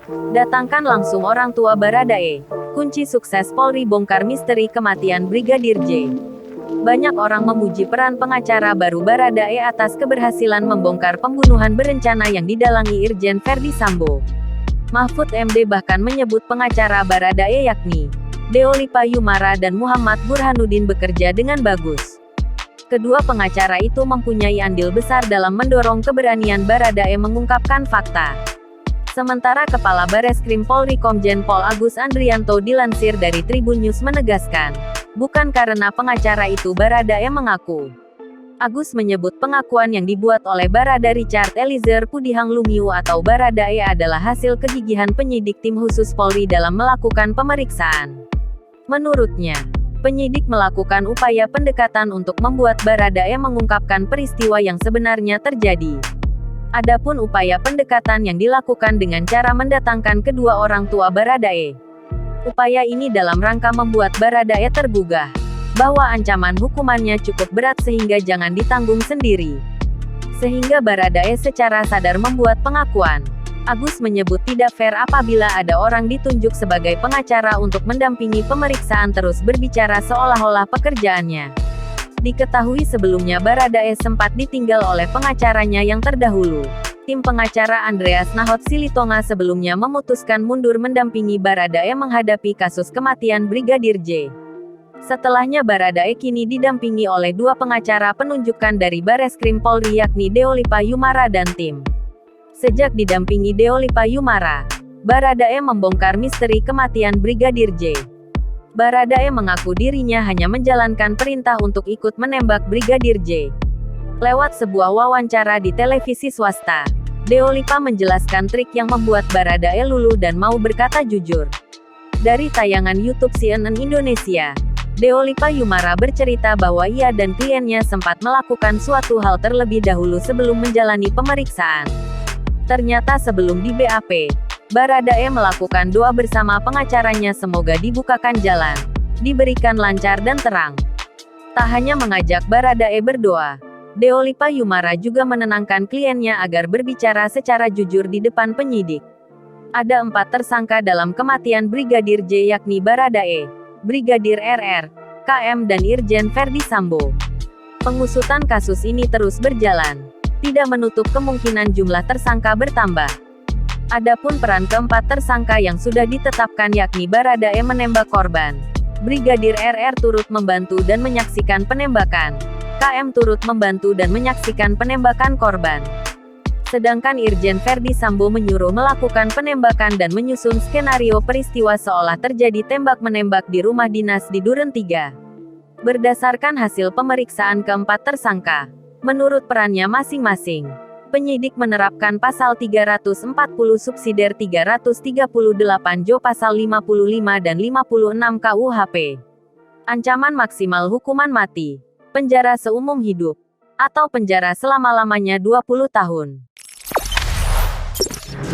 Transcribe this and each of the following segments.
Datangkan langsung orang tua Baradae. Kunci sukses Polri bongkar misteri kematian Brigadir J. Banyak orang memuji peran pengacara baru Baradae atas keberhasilan membongkar pembunuhan berencana yang didalangi Irjen Verdi Sambo. Mahfud MD bahkan menyebut pengacara Baradae yakni Deolipa Yumara dan Muhammad Burhanuddin bekerja dengan bagus. Kedua pengacara itu mempunyai andil besar dalam mendorong keberanian Baradae mengungkapkan fakta. Sementara Kepala Bareskrim Polri Komjen Pol Agus Andrianto dilansir dari Tribun News menegaskan, bukan karena pengacara itu Baradae mengaku. Agus menyebut pengakuan yang dibuat oleh Barada Richard Eliezer Pudihang Lumiu atau Baradae adalah hasil kegigihan penyidik tim khusus Polri dalam melakukan pemeriksaan. Menurutnya, penyidik melakukan upaya pendekatan untuk membuat Baradae mengungkapkan peristiwa yang sebenarnya terjadi. Adapun upaya pendekatan yang dilakukan dengan cara mendatangkan kedua orang tua Baradae. Upaya ini dalam rangka membuat Baradae tergugah bahwa ancaman hukumannya cukup berat sehingga jangan ditanggung sendiri. Sehingga Baradae secara sadar membuat pengakuan. Agus menyebut tidak fair apabila ada orang ditunjuk sebagai pengacara untuk mendampingi pemeriksaan terus berbicara seolah-olah pekerjaannya. Diketahui sebelumnya Baradae sempat ditinggal oleh pengacaranya yang terdahulu. Tim pengacara Andreas Nahot Silitonga sebelumnya memutuskan mundur mendampingi Baradae menghadapi kasus kematian Brigadir J. Setelahnya Baradae kini didampingi oleh dua pengacara penunjukan dari Bareskrim Polri yakni Deolipa Yumara dan tim. Sejak didampingi Deolipa Yumara, Baradae membongkar misteri kematian Brigadir J. Baradae mengaku dirinya hanya menjalankan perintah untuk ikut menembak Brigadir J. Lewat sebuah wawancara di televisi swasta, Deolipa menjelaskan trik yang membuat Baradae luluh dan mau berkata jujur. Dari tayangan YouTube CNN Indonesia, Deolipa Yumara bercerita bahwa ia dan kliennya sempat melakukan suatu hal terlebih dahulu sebelum menjalani pemeriksaan. Ternyata sebelum di BAP, Baradae melakukan doa bersama pengacaranya semoga dibukakan jalan, diberikan lancar dan terang. Tak hanya mengajak Baradae berdoa, Deolipa Yumara juga menenangkan kliennya agar berbicara secara jujur di depan penyidik. Ada 4 tersangka dalam kematian Brigadir J yakni Baradae, Brigadir RR, KM dan Irjen Verdi Sambo. Pengusutan kasus ini terus berjalan, tidak menutup kemungkinan jumlah tersangka bertambah. Adapun peran keempat tersangka yang sudah ditetapkan yakni Baradae menembak korban. Brigadir RR turut membantu dan menyaksikan penembakan. KM turut membantu dan menyaksikan penembakan korban. Sedangkan Irjen Verdi Sambo menyuruh melakukan penembakan dan menyusun skenario peristiwa seolah terjadi tembak-menembak di rumah dinas di Duren 3. Berdasarkan hasil pemeriksaan keempat tersangka, menurut perannya masing-masing, penyidik menerapkan pasal 340 subsidiar 338 Jo pasal 55 dan 56 KUHP. Ancaman maksimal hukuman mati, penjara seumum hidup, atau penjara selama-lamanya 20 tahun.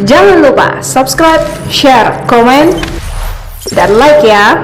Jangan lupa subscribe, share, komen, dan like ya!